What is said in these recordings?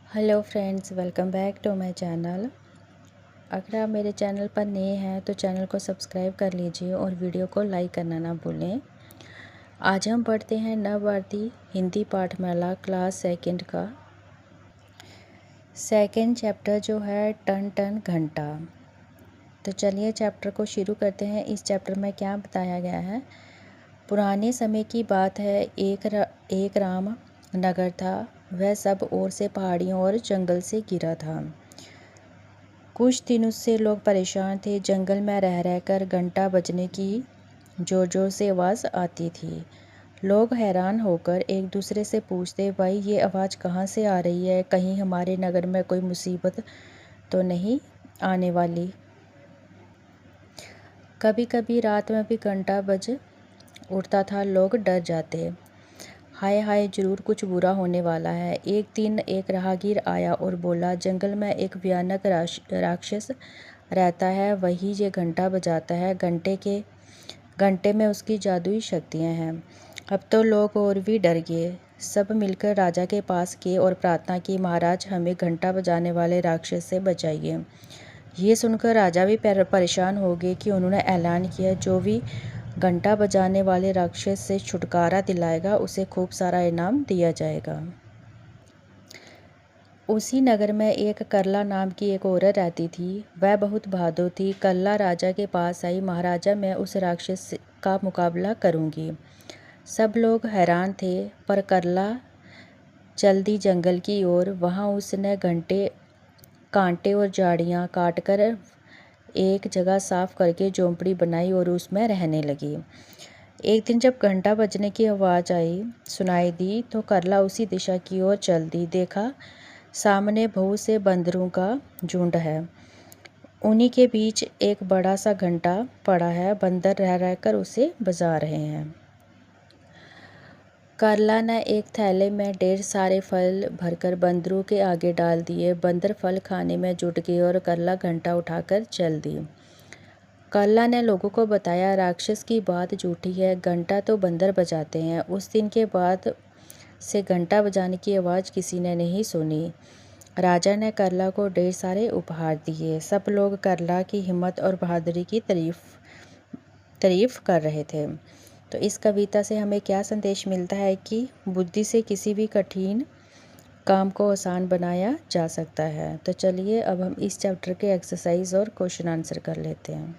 Hello friends, welcome back to my channel. अगर आप मेरे चैनल पर नए हैं तो चैनल को सब्सक्राइब कर लीजिए और वीडियो को लाइक करना ना भूलें। आज हम पढ़ते हैं नवभारती हिंदी पाठमाला क्लास सेकंड का सेकंड चैप्टर जो है टन टन घंटा। तो चलिए चैप्टर को शुरू करते हैं। इस चैप्टर में क्या बताया गया है। पुराने समय की बात है, एक राम नगर था। वह सब ओर से पहाड़ियों और जंगल से घिरा था। कुछ दिनों से लोग परेशान थे। जंगल में रह रहकर घंटा बजने की जोर जोर से आवाज़ आती थी। लोग हैरान होकर एक दूसरे से पूछते, भाई ये आवाज़ कहाँ से आ रही है? कहीं हमारे नगर में कोई मुसीबत तो नहीं आने वाली? कभी कभी रात में भी घंटा बज उठता था। लोग डर जाते, हाय हाय जरूर कुछ बुरा होने वाला है। एक दिन एक राहगीर आया और बोला, जंगल में एक भयानक राक्षस रहता है, वही ये घंटा बजाता है। घंटे में उसकी जादुई शक्तियाँ हैं। अब तो लोग और भी डर गए। सब मिलकर राजा के पास गए और प्रार्थना की, महाराज हमें घंटा बजाने वाले राक्षस से बचाइए। ये सुनकर राजा भी परेशान हो गए कि उन्होंने ऐलान किया, जो भी घंटा बजाने वाले राक्षस से छुटकारा दिलाएगा उसे खूब सारा इनाम दिया जाएगा। उसी नगर में एक करला नाम की एक औरत रहती थी। वह बहुत बहादुर थी। करला राजा के पास आई, महाराजा मैं उस राक्षस का मुकाबला करूंगी। सब लोग हैरान थे, पर करला चल दी जंगल की ओर। वहाँ उसने कांटे और झाड़ियाँ काटकर एक जगह साफ करके झोंपड़ी बनाई और उसमें रहने लगी। एक दिन जब घंटा बजने की आवाज़ सुनाई दी तो करला उसी दिशा की ओर चल दी। देखा, सामने बहुत से बंदरों का झुंड है। उन्हीं के बीच एक बड़ा सा घंटा पड़ा है। बंदर रह रहकर उसे बजा रहे हैं। करला ने एक थैले में ढेर सारे फल भरकर बंदरों के आगे डाल दिए। बंदर फल खाने में जुट गए और करला घंटा उठाकर चल दी। करला ने लोगों को बताया, राक्षस की बात झूठी है, घंटा तो बंदर बजाते हैं। उस दिन के बाद से घंटा बजाने की आवाज़ किसी ने नहीं सुनी। राजा ने करला को ढेर सारे उपहार दिए। सब लोग करला की हिम्मत और बहादुरी की तारीफ कर रहे थे। तो इस कविता से हमें क्या संदेश मिलता है कि बुद्धि से किसी भी कठिन काम को आसान बनाया जा सकता है। तो चलिए अब हम इस चैप्टर के एक्सरसाइज और क्वेश्चन आंसर कर लेते हैं।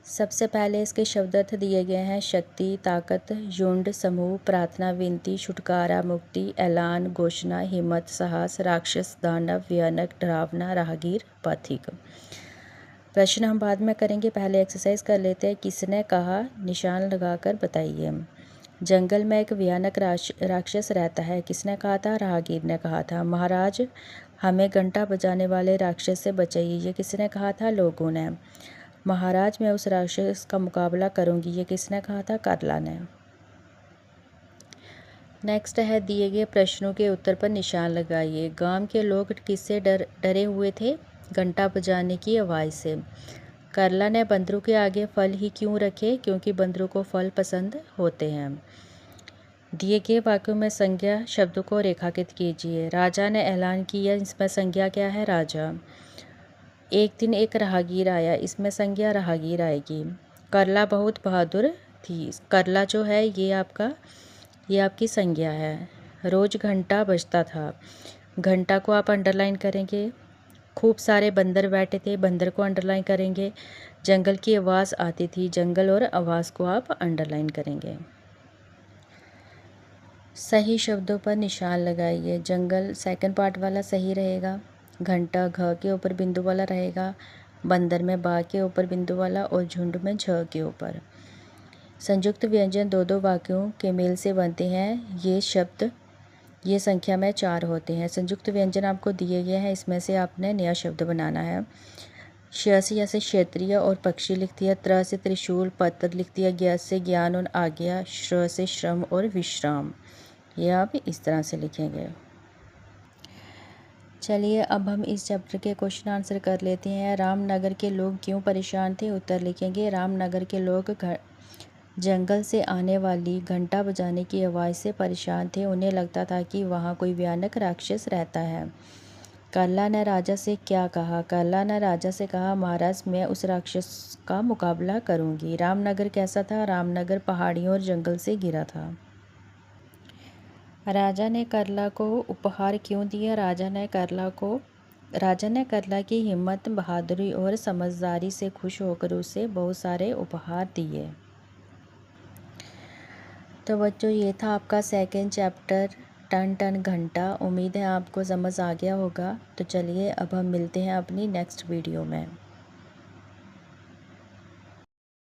सबसे पहले इसके शब्द अर्थ दिए गए हैं। शक्ति, ताकत, झुंड, समूह, प्रार्थना, विनती, छुटकारा, मुक्ति, ऐलान, घोषणा, हिम्मत, साहस, राक्षस, दानव, भयानक, डरावना, राहगीर, पथिक। प्रश्न हम बाद में करेंगे, पहले एक्सरसाइज कर लेते हैं। किसने कहा, निशान लगाकर बताइए। जंगल में एक भयानक राक्षस रहता है, किसने कहा था? राहगीर ने कहा था। महाराज हमें घंटा बजाने वाले राक्षस से बचाइए, ये किसने कहा था? लोगों ने। महाराज मैं उस राक्षस का मुकाबला करूंगी, ये किसने कहा था? करला ने। नेक्स्ट है, दिए गए प्रश्नों के उत्तर पर निशान लगाइए। गांव के लोग किससे डरे हुए थे? घंटा बजाने की आवाज़ से। करला ने बंदरों के आगे फल ही क्यों रखे? क्योंकि बंदरों को फल पसंद होते हैं। दिए गए वाक्यों में संज्ञा शब्दों को रेखांकित कीजिए। राजा ने ऐलान किया, इसमें संज्ञा क्या है? राजा। एक दिन एक राहगीर आया, इसमें संज्ञा राहगीर आएगी। करला बहुत बहादुर थी। करला जो है ये आपकी संज्ञा है। रोज घंटा बजता था, घंटा को आप अंडरलाइन करेंगे। खूब सारे बंदर बैठे थे, बंदर को अंडरलाइन करेंगे। जंगल की आवाज़ आती थी, जंगल और आवाज़ को आप अंडरलाइन करेंगे। सही शब्दों पर निशान लगाइए। जंगल सेकंड पार्ट वाला सही रहेगा। घंटा घ के ऊपर बिंदु वाला रहेगा। बंदर में बा के ऊपर बिंदु वाला और झुंड में झ के ऊपर। संयुक्त व्यंजन दो दो वाक्यों के मेल से बनते हैं। ये संख्या में 4 होते हैं। संयुक्त व्यंजन आपको दिए गए हैं, इसमें से आपने नया शब्द बनाना है। श से या से क्षेत्रीय और पक्षी लिख दिया। त्र से त्रिशूल, पत्र लिख दिया। ज्ञ से ज्ञान और आज्ञा। श्र से श्रम और विश्राम। ये आप इस तरह से लिखेंगे। चलिए अब हम इस चैप्टर के क्वेश्चन आंसर कर लेते हैं। रामनगर के लोग क्यों परेशान थे? उत्तर लिखेंगे। रामनगर के लोग जंगल से आने वाली घंटा बजाने की आवाज़ से परेशान थे। उन्हें लगता था कि वहाँ कोई भयानक राक्षस रहता है। करला ने राजा से क्या कहा? करला ने राजा से कहा, महाराज, मैं उस राक्षस का मुकाबला करूंगी। रामनगर कैसा था? रामनगर पहाड़ियों और जंगल से घिरा था। राजा ने करला को उपहार क्यों दिया? राजा ने करला की हिम्मत, बहादुरी और समझदारी से खुश होकर उसे बहुत सारे उपहार दिए। तो बच्चों, ये था आपका सेकंड चैप्टर, टन टन घंटा। उम्मीद है आपको समझ आ गया होगा। तो चलिए अब हम मिलते हैं अपनी नेक्स्ट वीडियो में।